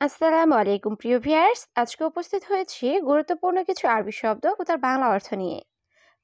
আসসালামু আলাইকুম প্রিয় ভিউয়ার্স, আজকে উপস্থিত হয়েছি গুরুত্বপূর্ণ কিছু আরবি শব্দ ও তার বাংলা অর্থ নিয়ে।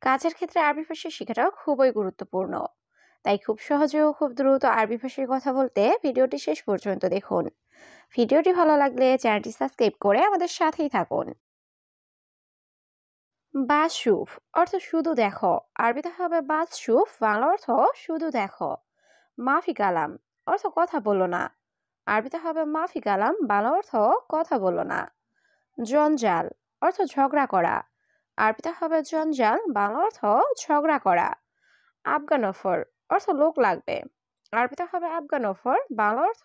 কাজের ক্ষেত্রে আরবি ভাষা শেখাটাও খুবই গুরুত্বপূর্ণ। তাই খুব সহজে ও খুব দ্রুত আরবি ভাষায় কথা বলতে ভিডিওটি শেষ পর্যন্ত দেখুন। ভিডিওটি ভালো লাগলে চ্যানেলটি সাবস্ক্রাইব করে আমাদের সাথেই থাকুন। বাসুফ অর্থ শুধু দেখো। আরবিতে হবে বাসুফ, বাংলা অর্থ শুধু দেখো। মাফি কালাম অর্থ কথা বলো না। আরবিতে হবে মাফি কালাম, বাংলা অর্থ কথা বলো না। জঞ্জাল অর্থ ঝগড়া করা। আরবিতে হবে জঞ্জাল, বাংলা অর্থ ঝগড়া করা। আফগানফর অর্থ লোক লাগবে। আরবিতে হবে আফগানফর, বাংলা অর্থ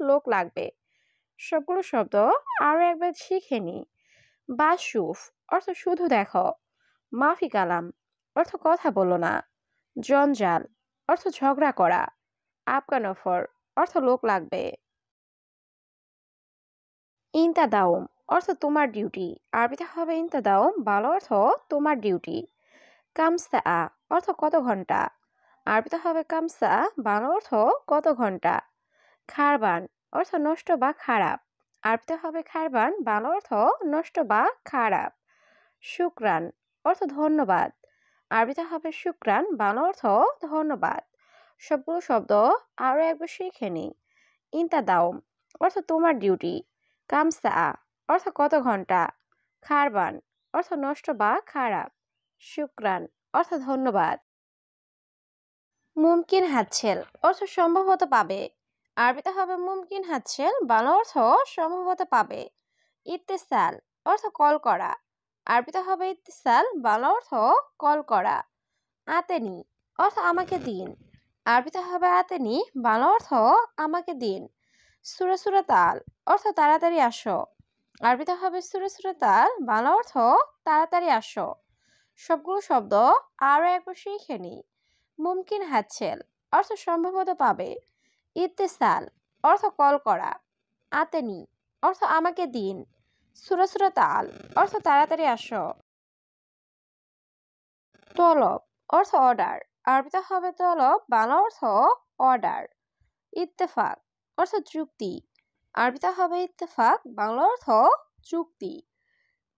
লোক লাগবে। সবগুলো শব্দ আরো একবার শিখে নি। বাসুফ অর্থ শুধু দেখো। মাফি কালাম অর্থ কথা বলো না। জঞ্জাল অর্থ ঝগড়া করা। আফগানফর অর্থ লোক লাগবে। ইনতাদাউম অর্থ তোমার ডিউটি। আরবিতে হবে ইনতাদাউম, বাংলা অর্থ তোমার ডিউটি। কামসা অর্থ কত ঘন্টা। আরবিতে হবে কামসা, বাংলা অর্থ কত ঘন্টা। খারবান অর্থ নষ্ট বা খারাপ। আরবিতে হবে খারবান, বাংলা অর্থ নষ্ট বা খারাপ। শুক্রান অর্থ ধন্যবাদ। আরবিতে হবে শুক্রান, বাংলা অর্থ ধন্যবাদ। সবগুলো শব্দ আরো একবার শিখে নিই। ইনতাদাউম অর্থ তোমার ডিউটি। কামসা অর্থ কত ঘন্টা। খারবান অর্থ নষ্ট বা খারাপ। শুক্রান অর্থ ধন্যবাদ। মুমকিন হাতছেল অর্থ সম্ভবত পাবে। আরবিতে হবে মুমকিন হাতছেল, বাংলা অর্থ সম্ভবত পাবে। ইত্তেসাল অর্থ কল করা। আরবিতে হবে ইত্তেসাল, বাংলা অর্থ কল করা। আতেনি অর্থ আমাকে দিন। আরবিতে হবে আতেনি, বাংলা অর্থ আমাকে দিন। সুরে সুরে তাল অর্থ তাড়াতাড়ি আসো। আরবিতে হবে সুরে সুরে তাল, বাংলা অর্থ তাড়াতাড়ি আসো। সবগুলো শব্দ আরো একবার শিখে নিই। মুমকিন হাতছেল অর্থ সম্ভবত পাবে। ইত্তেসাল অর্থ কল করা। আতেনি অর্থ আমাকে দিন। সুরে সুরে তাল অর্থ তাড়াতাড়ি আসো। তলব অর্থ অর্ডার। আরবিতে হবে তলব, বাংলা অর্থ অর্ডার। ইত্তেফাক অর্থ চুক্তি। আরবিতে হবে ইত্তেফাক, বাংলা অর্থ চুক্তি।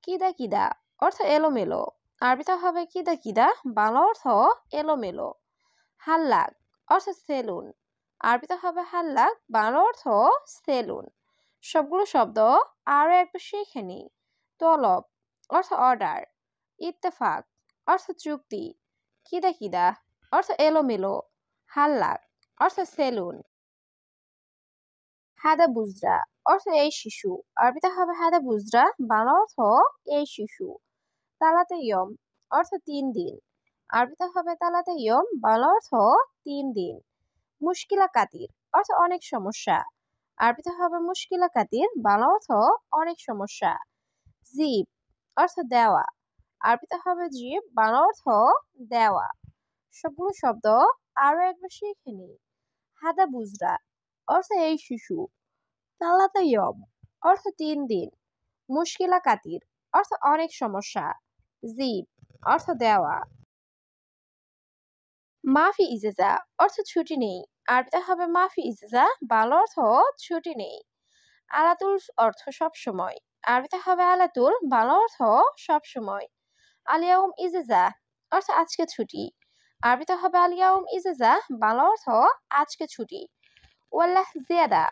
কিদা কিদা অর্থ এলোমেলো। আরবিতে হবে কিদা কিদা, বাংলা অর্থ এলোমেলো। হাল্লাক অর্থ সেলুন। আরবিতে হবে হাল্লাক, বাংলা অর্থ সেলুন। সবগুলো শব্দ আরো একবার শিখে নিই। তলব অর্থ অর্ডার। ইত্তেফাক অর্থ চুক্তি। কিদা কিদা অর্থ এলোমেলো। হাল্লাক অর্থ সেলুন। হাদা বুজরা অর্থ এই শিশু। আরবিতে হবে হাদা বুজরা, বাংলা অর্থ এই শিশু। তালাতে ইয়ম অর্থ 3 দিন। আরবিতে হবে তালাতে ইয়ম, বাংলা অর্থ 3 দিন। মুশকিলা কাতির অর্থ অনেক সমস্যা। আরবিতে হবে মুশকিলা কাতির, বাংলা অর্থ অনেক সমস্যা। জিব অর্থ দেওয়া। আরবিতে হবে জিব, বাংলা অর্থ দেওয়া। সবগুলো শব্দ আরো একবার শিখে নিই। হাদা বুজরা অর্থ এই শিশু। তালাতা ইয়ম অর্থ 3 দিন। মুশকিলা কাতির অর্থ অনেক সমস্যা। জিব অর্থ দেওয়া। মাফি ইজেজা অর্থ ছুটি নেই। আরবিতে হবে মাফি ইজেজা, বাংলা অর্থ ছুটি নেই। আলাতুল অর্থ সব সময়। আরবিতে হবে আলাতুল, বাংলা অর্থ সব সময়। আলিয়াউম ইজেজা অর্থ আজকে ছুটি। আরবিতে হবে আলিয়াউম ইজেজা, বাংলা অর্থ আজকে ছুটি। ওয়াল্লাহ জিয়াদা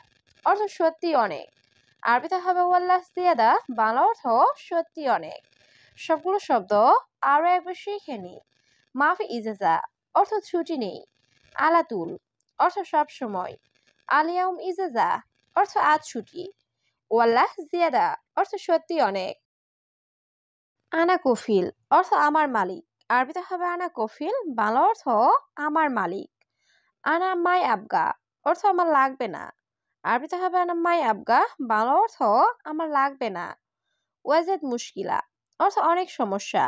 অর্থ সত্যি অনেক। আরবিতে হবে ওয়াল্লাহ জিয়াদা, বাংলা অর্থ সত্যি অনেক। সবগুলো শব্দ আরো একবার শিখে নিই। মাফি ইজেজা অর্থ ছুটি নেই। আলাতুল অর্থ সব সময়। আলিয়াউম ইজেজা অর্থ আজ ছুটি। ওয়াল্লাহ জিয়াদা অর্থ সত্যি অনেক। আনা কফিল অর্থ আমার মালিক। আরবিতে হবে আনা কফিল, বাংলা অর্থ আমার মালিক। আনা মাই আবগা অর্থ আমার লাগবে না। আরবিতে হবে আনা মাই আবগা, বাংলা অর্থ আমার লাগবে না। ওয়াজেদ মুশকিলা অর্থ অনেক সমস্যা।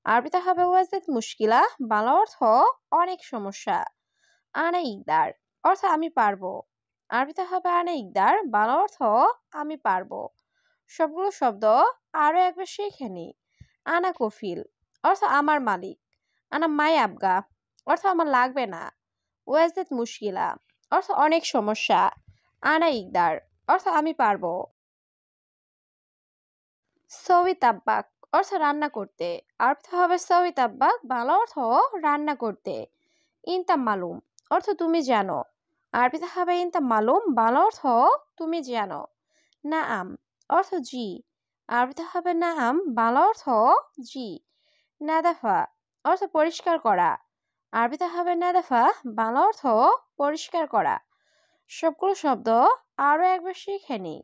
আরবিতে হবে ওয়াজেদ মুশকিলা, বাংলা অর্থ অনেক সমস্যা। আনা ইকদার অর্থ আমি পারবো। আরবিতে হবে আনা ইকদার, বাংলা অর্থ আমি পারবো। সবগুলো শব্দ আরো একবার শিখে নিই। আনা কফিল অর্থ আমার মালিক। আনা মাই আবগা অর্থ আমার লাগবে না। ওয়াজেদ মুশকিলা অর্থ অনেক সমস্যা। আনা ইকদার অর্থ আমি পারবো। সৌই তাব্বাক অর্থ রান্না করতে। আরবিতে হবে সৌই তাব্বাক, বাংলা অর্থ রান্না করতে। ইনতা মালুম অর্থ তুমি জানো। আরবিতে হবে ইনতা মালুম, বাংলা অর্থ তুমি জানো। নাআম অর্থ জি। আরবিতে হবে নাআম, বাংলা অর্থ জি। নাদাফা অর্থ পরিষ্কার করা। আরবিতে হবে নাদাফা, বাংলা অর্থ পরিষ্কার করা। সবগুলো শব্দ আরো একবার শিখে নিই।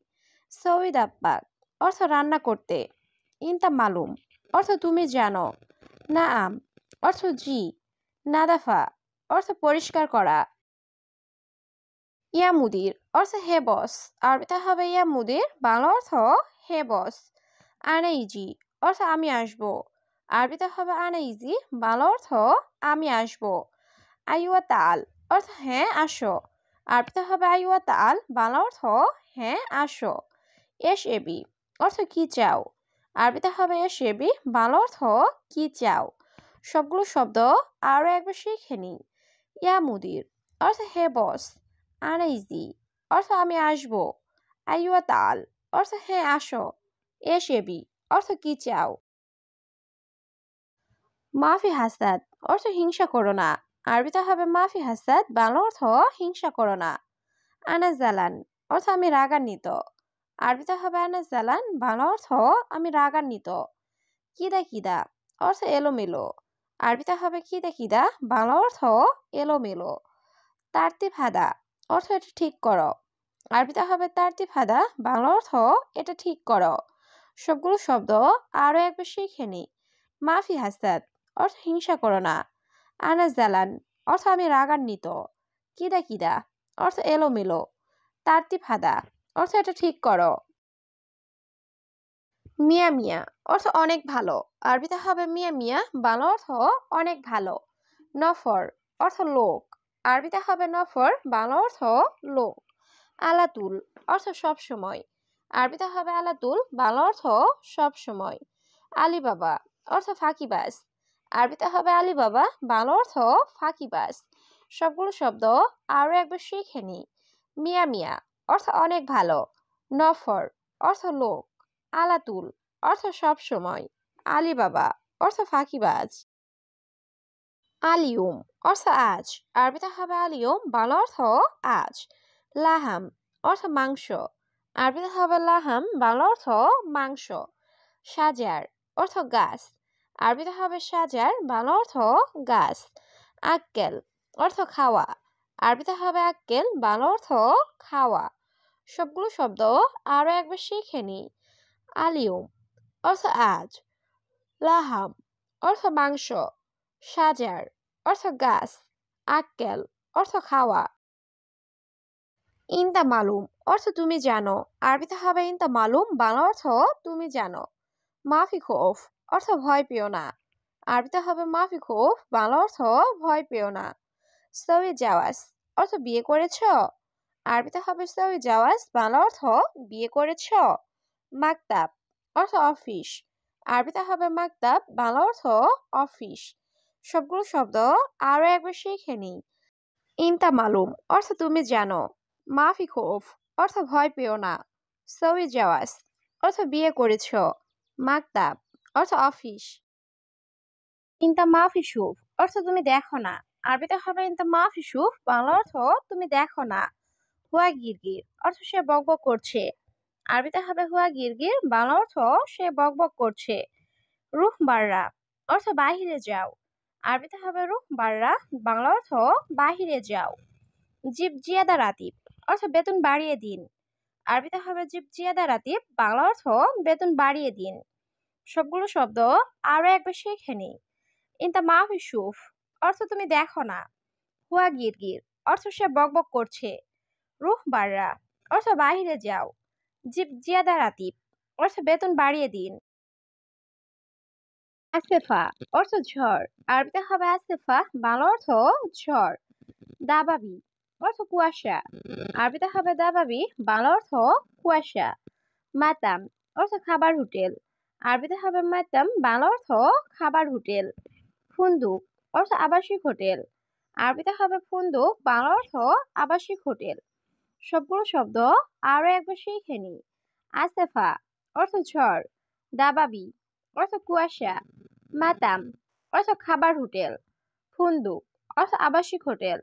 সৌই দাব্বাক অর্থ রান্না করতে। ইনতা মালুম অর্থ তুমি জানো। নাআম অর্থ জি। নাদাফা অর্থ পরিষ্কার করা। ইয়া মুদির অর্থ হে বস। আরবিতে হবে ইয়া মুদির, বাংলা অর্থ হে বস। আনা ইজি অর্থ আমি আসবো। আরবিতে হবে আনা ইজি, বাংলা অর্থ আমি আসবো। আইওয়া তাল অর্থ হ্যাঁ আসো। আরবিতে হবে আইওয়া তাল, বাংলা অর্থ হ্যাঁ আসো। এস এবি অর্থ কি চাও। আরবিতে হবে এস এবি, বাংলা অর্থ কি চাও। সবগুলো শব্দ আরো একবার শিখে নিই। ইয়া মুদির অর্থ হে বস। আনা ইজি অর্থ আমি আসবো। আইওয়া তাল অর্থ হ্যাঁ আসো। এস এবি অর্থ কি চাও। মাফি হাসাদ অর্থ হিংসা করো না। আরবিতে হবে মাফি হাসাদ, বাংলা অর্থ হিংসা করো না। আনা জালান অর্থ আমি রাগান্বিত। আরবিতে হবে আনা জালান, বাংলা অর্থ আমি রাগান্বিত। কিদা কিদা অর্থ এলোমেলো। আরবিতে হবে কিদা কিদা, বাংলা অর্থ এলোমেলো। তারতিব হাদা অর্থ এটা ঠিক করো। আরবিতে হবে তারতিব হাদা, বাংলা অর্থ এটা ঠিক করো। সবগুলো শব্দ আরো একবার শিখে নিই। মাফি হাসাদ অর্থ হিংসা করো না। আনা জালান অর্থ আমি রাগান্বিত। কিদা কিদা অর্থ এলোমেলো। তারতিব হাদা অর্থ এটা ঠিক করো। মিয়া মিয়া অর্থ অনেক ভালো। আরবিতে হবে মিয়া মিয়া, বাংলা অর্থ অনেক ভালো। নফর অর্থ লোক। আরবিতে হবে নফর, বাংলা অর্থ লোক। আলাতুল অর্থ সব সময়। আরবিতে হবে আলাতুল, বাংলা অর্থ সব সময়। আলিবাবা অর্থ ফাঁকিবাজ। আরবিতে হবে আলিবাবা, বাংলা অর্থ ফাঁকিবাজ। সবগুলো শব্দ আরো একবার শিখে নিই। মিয়া মিয়া অর্থ অনেক ভালো। নফর অর্থ লোক। আলাতুল অর্থ সব সময়। আলিবাবা অর্থ ফাঁকিবাজ। আলিয়ুম অর্থ আজ। আরবিতে হবে আলিয়ুম, বাংলা অর্থ আজ। লাহাম অর্থ মাংস। আরবিতে হবে লাহাম, বাংলা অর্থ মাংস। সাজার অর্থ গাছ। আরবিতে হবে সাজার, বাংলা অর্থ গাছ। আক্কেল অর্থ খাওয়া। আরবিতে হবে আক্কেল, বাংলা অর্থ খাওয়া। সবগুলো শব্দ আরো একবার শিখে নিই। আলিয়ুম অর্থ আজ। লাহাম অর্থ মাংস। সাজার অর্থ গাছ। আক্কেল অর্থ খাওয়া। ইনতা মালুম অর্থ তুমি জানো। আরবিতে হবে ইনতা মালুম, বাংলা অর্থ তুমি জানো। মাফি খৌফ অর্থ ভয় পেও না। আরবিতে হবে মাফি খৌফ, বাংলা অর্থ ভয় পেও না। সৌই জাওয়াজ অর্থ বিয়ে করেছ। আরবিতে হবে সৌই জাওয়াজ, বাংলা অর্থ বিয়ে করেছ। মাকতাব অর্থ অফিস। আরবিতে হবে মাকতাব, বাংলা অর্থ অফিস। সবগুলো শব্দ আরো একবার শিখে নিই। ইনতা মালুম অর্থ তুমি জানো। মাফি খৌফ অর্থ ভয় পেও না। সৌই জাওয়াজ অর্থ বিয়ে করেছ। মাকতাব অর্থ অফিস। ইনতা মাফি শুফ অর্থ তুমি দেখো না। আরবিতে হবে ইনতা মাফি শুফ, বাংলা অর্থ তুমি দেখো না। হুয়া গিরগির অর্থ সে বকবক করছে। আরবিতে হবে হুয়া গিরগির, বাংলা অর্থ সে বকবক করছে। রুহ বাররা অর্থ বাহিরে যাও। আরবিতে হবে রুহ বাররা, বাংলা অর্থ বাহিরে যাও। জিব জিয়াদা রাতিব অর্থ বেতন বাড়িয়ে দিন। আরবিতে হবে জিব জিয়াদা রাতিব, বাংলা অর্থ বেতন বাড়িয়ে দিন। সবগুলো শব্দ আরো একবার শিখে নিই। ইনতা মাফি শুফ অর্থ তুমি দেখো না। হুয়া গিরগির অর্থ সে বকবক করছে। রুহ বাররা অর্থ বাহিরে যাও। জিব জিয়াদা রাতিব অর্থ বেতন বাড়িয়ে দিন। আসেফা অর্থ ঝড়। আরবিতে হবে আসেফা, বাংলা অর্থ ঝড়। দাবাবি অর্থ কুয়াশা। আরবিতে হবে দাবাবি, বাংলা অর্থ কুয়াশা। মাতাম অর্থ খাবার হোটেল। আরবিতে হবে মাতাম, বাংলা অর্থ খাবার হোটেল। ফুন্দুক অর্থ আবাসিক হোটেল। আরবিতে হবে ফুন্দুক, বাংলা অর্থ আবাসিক হোটেল। সবগুলো শব্দ আরো একবার শিখে নিই। আসেফা অর্থ ঝড়। দাবাবি অর্থ কুয়াশা, মাতাম অর্থ খাবার হোটেল, ফুন্দুক অর্থ আবাসিক হোটেল।